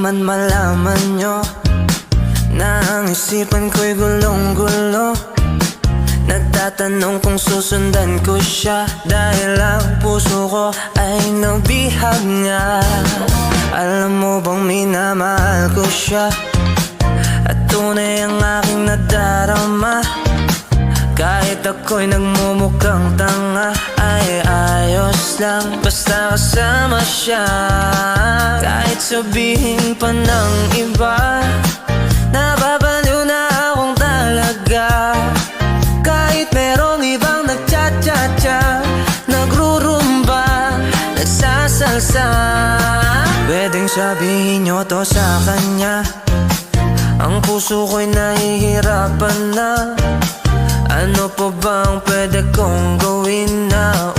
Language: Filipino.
naman malaman nyo na ang isipan ko'y gulong-gulo. Nagtatanong kung susundan ko siya, dahil ang puso ko ay nabihag nga. Alam mo bang minamahal ko siya, at tunay ang aking nadarama. Kahit ako'y nagmumukhang tanga, ay ayos lang basta kasama siya. Kahit sabihin pa ng iba, nababaliw na akong talaga. Kahit merong ibang nagcha-cha-cha, nagrurumba, nagsasalsa, pwedeng sabihin nyo to sa kanya. Ang puso ko'y nahihirapan na. Ano pa bang pwede kong gawin na